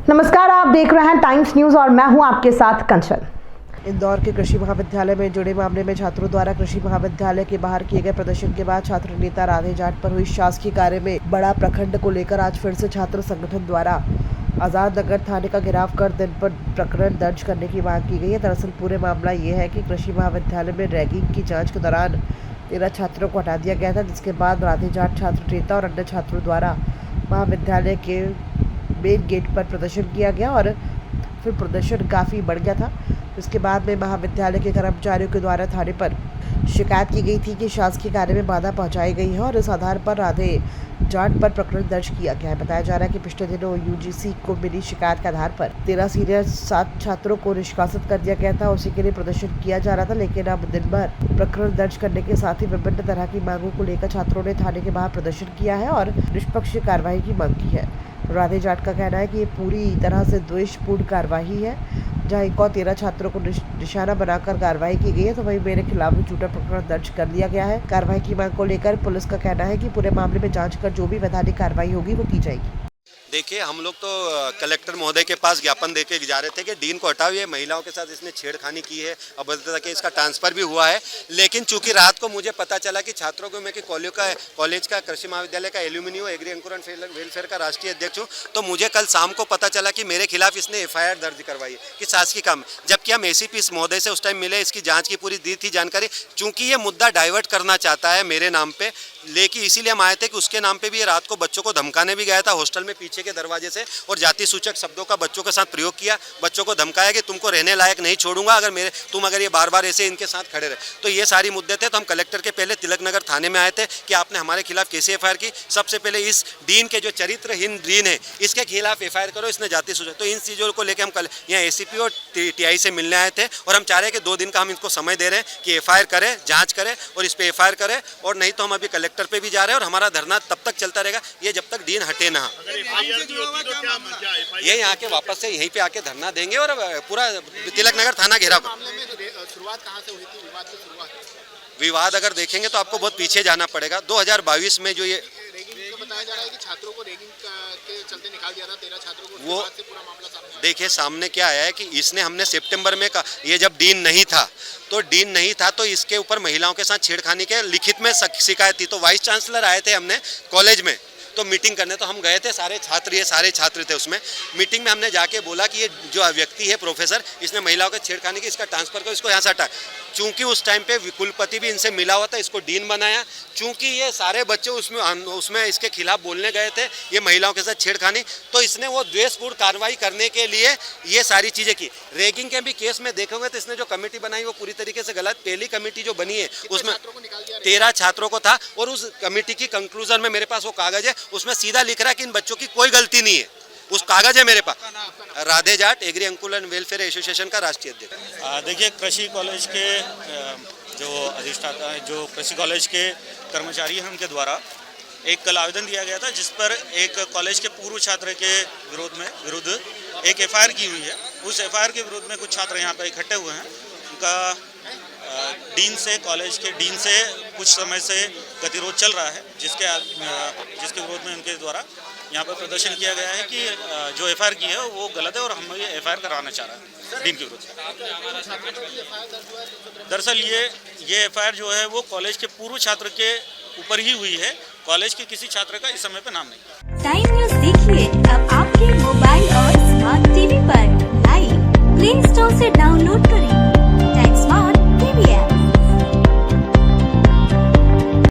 नमस्कार, आप देख रहे हैं टाइम्स न्यूज और मैं हूं आपके साथ कंचन। इंदौर के कृषि महाविद्यालय में जुड़े मामले में छात्रों द्वारा कृषि महाविद्यालय के बाहर किए गए प्रदर्शन के बाद छात्र नेता राधे जाट पर हुई शासकीय कार्य में बड़ा प्रखंड को लेकर आज फिर से छात्र संगठन द्वारा आजाद नगर थाने का घेराव कर दिन पर प्रकरण दर्ज करने की मांग की गई है। दरअसल पूरे मामला ये है कि कृषि महाविद्यालय में रैगिंग की जांच के दौरान 13 छात्रों को हटा दिया गया था, जिसके बाद राधे जाट छात्र नेता और अन्य छात्रों द्वारा महाविद्यालय के मेन गेट पर प्रदर्शन किया गया और फिर प्रदर्शन काफ़ी बढ़ गया था। इसके बाद में महाविद्यालय के कर्मचारियों के द्वारा थाने पर शिकायत की गई थी कि शासकीय कार्य में बाधा पहुंचाई गई है और इस आधार पर राधे जाट पर प्रकरण दर्ज किया गया है। बताया जा रहा है कि पिछले दिनों यूजीसी को मिली शिकायत के आधार पर 13 सीनियर 7 छात्रों को निष्कासित कर दिया गया था। उसी के लिए प्रदर्शन किया जा रहा था, लेकिन अब दिन भर प्रकरण दर्ज करने के साथ ही विभिन्न तरह की मांगों को लेकर छात्रों ने थाने के बाहर प्रदर्शन किया है और निष्पक्ष कार्रवाई की मांग की है। राधे जाट का कहना है कि ये पूरी तरह से द्वेषपूर्ण कार्रवाई है, जहां एक और 13 छात्रों को निशाना बनाकर कार्रवाई की गई है, तो वहीं मेरे खिलाफ भी झूठा प्रकरण दर्ज कर दिया गया है। कार्रवाई की मांग को लेकर पुलिस का कहना है कि पूरे मामले में जांच कर जो भी वैधानिक कार्रवाई होगी वो की जाएगी। देखिए, हम लोग तो कलेक्टर महोदय के पास ज्ञापन देके जा रहे थे कि डीन को हटाओ, ये महिलाओं के साथ इसने छेड़खानी की है, अभद्रता के इसका ट्रांसफर भी हुआ है। लेकिन चूंकि रात को मुझे पता चला कि छात्रों को मैं कि कॉलेज का कृषि महाविद्यालय का एल्यूमिनी हूँ, एग्री अंकुरण वेलफेयर का राष्ट्रीय अध्यक्ष हूँ, तो मुझे कल शाम को पता चला कि मेरे खिलाफ इसने FIR दर्ज करवाई है कि शासकीय काम, जबकि हम ACP महोदय से उस टाइम मिले, इसकी जाँच की पूरी दी थी जानकारी। चूँकि ये मुद्दा डाइवर्ट करना चाहता है मेरे नाम पे, लेकिन इसीलिए हम आए थे कि उसके नाम पे भी ये रात को बच्चों को धमकाने भी गया था हॉस्टल में पीछे के दरवाजे से, और जाति सूचक शब्दों का बच्चों के साथ प्रयोग किया, बच्चों को धमकाया कि तुमको रहने लायक नहीं छोड़ूंगा अगर ये बार बार ऐसे इनके साथ खड़े रहे। तो ये सारी मुद्दे थे। तो हम कलेक्टर के पहले तिलक नगर थाने में आए थे कि आपने हमारे खिलाफ कैसे FIR की। सबसे पहले इस डीन के जो चरित्रहीन डीन है इसके खिलाफ FIR करो, इसने जाति सूचक। तो इन चीज़ों को लेकर हम कल यहाँ ACP और TI से मिलने आए थे और हम चाह रहे हैं कि 2 दिन का हम इनको समय दे रहे हैं कि FIR करें, जाँच करें और इस पर FIR करें, और नहीं तो हम अभी कलेक्टर पर भी जा रहे हैं और हमारा धरना तब तक चलता रहेगा ये जब तक डीन हटे ना। ये यहाँ के वापस से यहीं पे आके धरना देंगे और पूरा तिलक नगर थाना घेराव। शुरुआत कहाँ से हुई थी विवाद की शुरुआत? विवाद अगर देखेंगे तो आपको बहुत पीछे जाना पड़ेगा। 2022 में जो ये रेगिंग का बताया जा रहा है कि छात्रों को रेगिंग के चलते निकाल दिया था, 13 छात्रों को। वो से पूरा मामला सामने देखिए सामने क्या आया है कि इसने हमने सितंबर में ये जब डीन नहीं था तो इसके ऊपर महिलाओं के साथ छेड़खानी के लिखित में शिकायत थी। तो वाइस चांसलर आए थे हमने कॉलेज में तो मीटिंग करने, तो हम गए थे, सारे छात्र थे उसमें। मीटिंग में हमने जाके बोला कि ये जो व्यक्ति है प्रोफेसर, इसने महिलाओं के छेड़खानी की, इसका ट्रांसफर करो, इसको यहाँ से हटा। चूंकि उस टाइम पे कुलपति भी इनसे मिला हुआ था, इसको डीन बनाया। चूंकि ये सारे बच्चे उसमें इसके खिलाफ बोलने गए थे, ये महिलाओं के साथ छेड़खानी, तो इसने वो द्वेषपूर्ण कार्रवाई करने के लिए ये सारी चीज़ें की। रेगिंग के भी केस में देखोगे तो इसने जो कमेटी बनाई वो पूरी तरीके से गलत। पहली कमेटी जो बनी है उसमें 13 छात्रों को था और उस कमेटी की कंक्लूजन में मेरे पास वो कागज है, उसमें सीधा लिख रहा है कि इन बच्चों की कोई गलती नहीं है। उस कागज है मेरे पास। राधे जाट, एग्री अंकुरण वेलफेयर एसोसिएशन का राष्ट्रीय अध्यक्ष। देखिए, कृषि कॉलेज के जो अधिष्ठाता हैं, जो कृषि कॉलेज के कर्मचारी हैं, उनके द्वारा एक कल आवेदन दिया गया था जिस पर एक कॉलेज के पूर्व छात्र के विरुद्ध एक FIR की हुई है। उस FIR के विरुद्ध में कुछ छात्र यहाँ पर इकट्ठे हुए हैं। उनका कॉलेज के डीन से कुछ समय से गतिरोध चल रहा है, जिसके विरोध में उनके द्वारा यहाँ पर प्रदर्शन किया गया है कि जो FIR की है वो गलत है और हम ये FIR कराना चाह रहे हैं डीन के विरुद्ध। दरअसल ये FIR जो है वो कॉलेज के पूर्व छात्र के ऊपर ही हुई है, कॉलेज के किसी छात्र का इस समय पे नाम नहीं। टाइम न्यूज़ देखिए अब आपके मोबाइल और स्मार्ट टीवी पर लाइव प्ले स्टोर से डाउनलोड करें टाइम स्मार्ट।